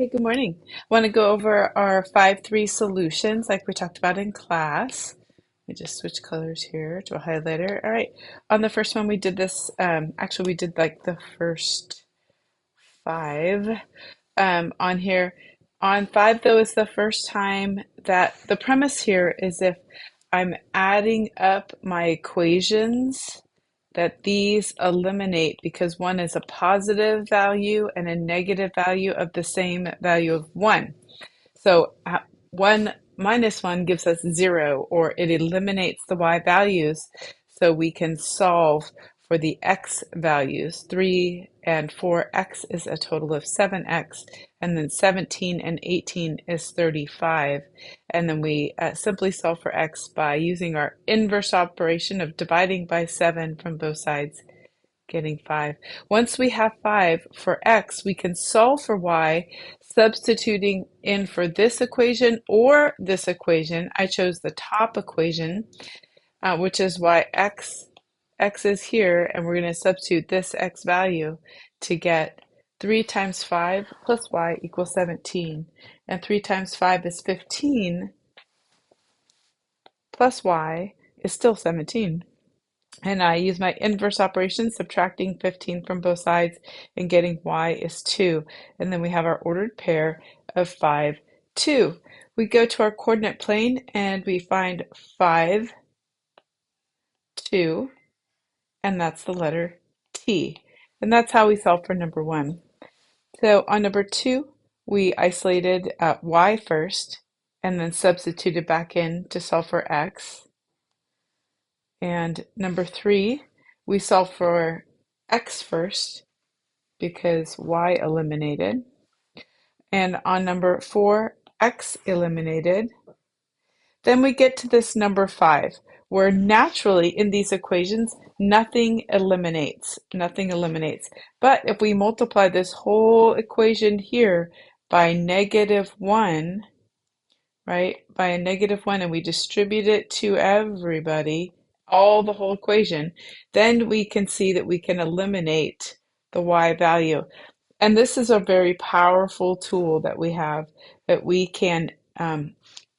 Hey, good morning. I want to go over our 5-3 solutions like we talked about in class. Let me just switch colors here to a highlighter. All right. On the first one, we did this. Actually, we did like the first five on here. On five, though, is the first time that the premise here is if I'm adding up my equations, that these eliminate because one is a positive value and a negative value of the same value of one. So 1 minus 1 gives us 0, or it eliminates the y values, so we can solve for the x values. 3 and 4x is a total of 7x, and then 17 and 18 is 35. And then we simply solve for x by using our inverse operation of dividing by 7 from both sides, getting 5. Once we have 5 for x, we can solve for y, substituting in for this equation or this equation. I chose the top equation, which is why x is here, and we're going to substitute this x value to get 3 times 5 plus y equals 17. And 3 times 5 is 15, plus y is still 17. And I use my inverse operation, subtracting 15 from both sides and getting y is 2. And then we have our ordered pair of 5, 2. We go to our coordinate plane and we find 5, 2, and that's the letter T. And that's how we solve for number 1. So on number 2, we isolated y first and then substituted back in to solve for x. And number 3, we solve for x first because y eliminated. And on number 4, x eliminated. Then we get to this number 5, where naturally in these equations, nothing eliminates. Nothing eliminates. But if we multiply this whole equation here by -1, right, by a -1, and we distribute it to everybody, the whole equation, then we can see that we can eliminate the y value. And this is a very powerful tool that we have, that we can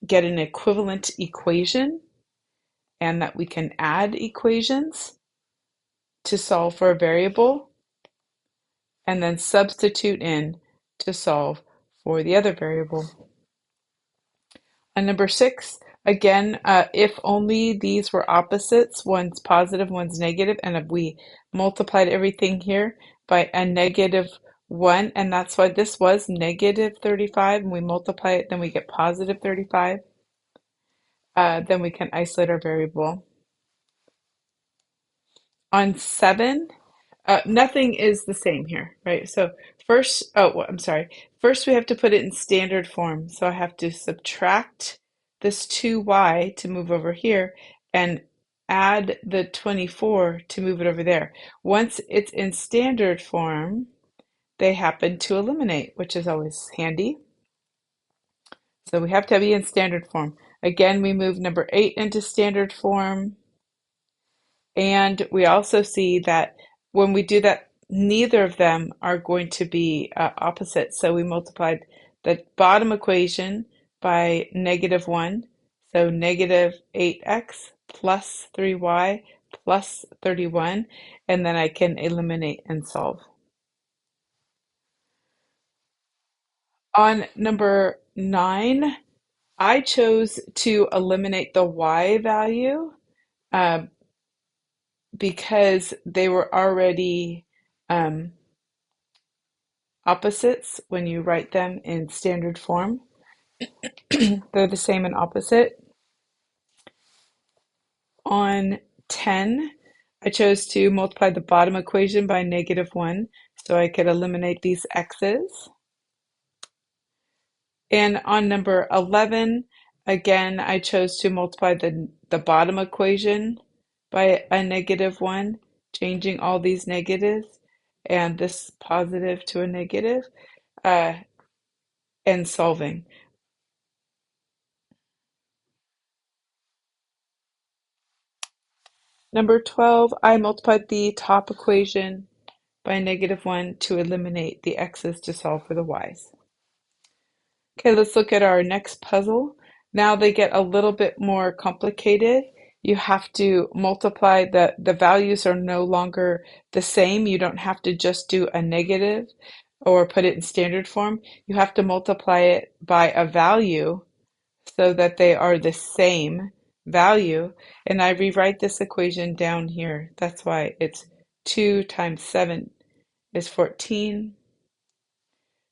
get an equivalent equation, and that we can add equations to solve for a variable and then substitute in to solve for the other variable. And number 6, again, if only these were opposites, one's positive, one's negative, and if we multiplied everything here by a -1, and that's why this was -35, and we multiply it, then we get +35, then we can isolate our variable. On 7, nothing is the same here, right? So first, I'm sorry. First, we have to put it in standard form. So I have to subtract this 2y to move over here and add the 24 to move it over there. Once it's in standard form, they happen to eliminate, which is always handy. So we have to be in standard form. Again, we move number 8 into standard form. And we also see that when we do that, neither of them are going to be opposite. So we multiplied the bottom equation by -1. So -8x plus 3y plus 31. And then I can eliminate and solve. On number 9, I chose to eliminate the y value. Uh, because they were already opposites when you write them in standard form. They're the same and opposite. On 10, I chose to multiply the bottom equation by -1 so I could eliminate these x's. And on number 11, again, I chose to multiply the bottom equation by a -1, changing all these negatives and this positive to a negative, uh, and solving. Number 12, I multiplied the top equation by -1 to eliminate the x's to solve for the y's. Okay, let's look at our next puzzle. Now they get a little bit more complicated. You have to multiply the values are no longer the same. You don't have to just do a negative or put it in standard form. You have to multiply it by a value so that they are the same value. And I rewrite this equation down here. That's why it's 2 times 7 is 14,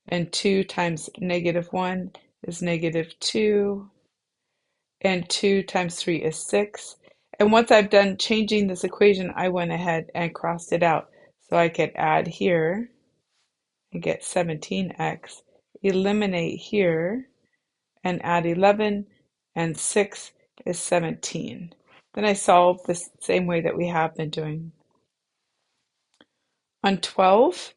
and 2 times -1 is -2, and 2 times 3 is 6. And once I've done changing this equation, I went ahead and crossed it out. So I could add here and get 17x, eliminate here, and add 11, and 6 is 17. Then I solve the same way that we have been doing. On 12,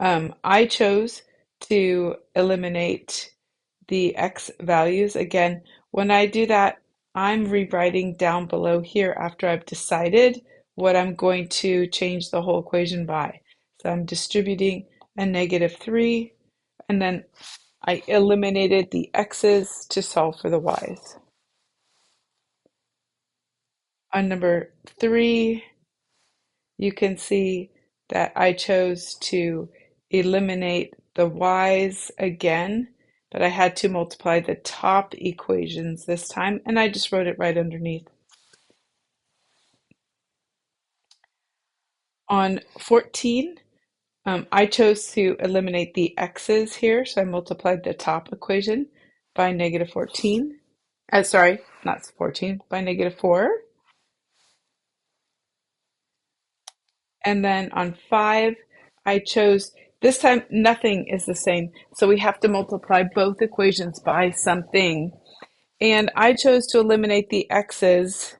I chose to eliminate the x values. Again, when I do that, I'm rewriting down below here after I've decided what I'm going to change the whole equation by. So I'm distributing a -3, and then I eliminated the x's to solve for the y's. On number 3, you can see that I chose to eliminate the y's again, but I had to multiply the top equations this time, and I just wrote it right underneath. On 14, I chose to eliminate the x's here, so I multiplied the top equation by -14. Sorry, not 14, by -4. And then on 5, I chose, this time nothing is the same. So we have to multiply both equations by something. And I chose to eliminate the x's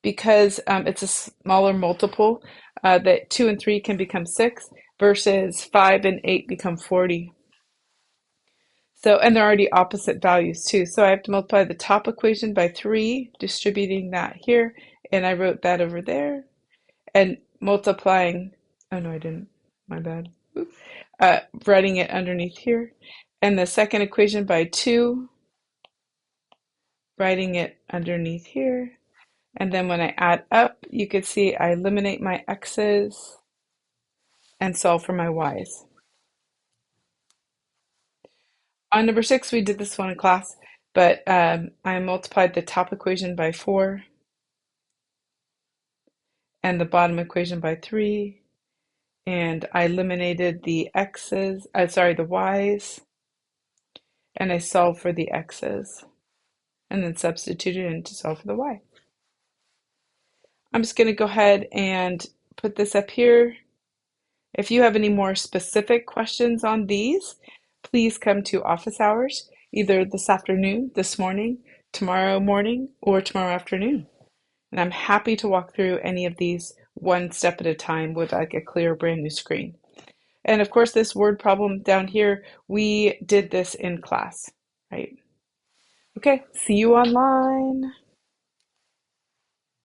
because it's a smaller multiple, that 2 and 3 can become 6 versus 5 and 8 become 40. So, and they're already opposite values too. So I have to multiply the top equation by 3, distributing that here, and I wrote that over there. And multiplying, oh no, I didn't, my bad. Writing it underneath here. And the second equation by 2, writing it underneath here. And then when I add up, you can see I eliminate my x's and solve for my y's. On number 6, we did this one in class, but I multiplied the top equation by 4 and the bottom equation by 3, and I eliminated the x's, the y's, and I solved for the x's, and then substituted in to solve for the y. I'm just going to go ahead and put this up here. If you have any more specific questions on these, please come to office hours, either this afternoon, this morning, tomorrow morning, or tomorrow afternoon. And I'm happy to walk through any of these one step at a time with like a clear brand new screen. And of course, this word problem down here, we did this in class, right? Okay, see you online.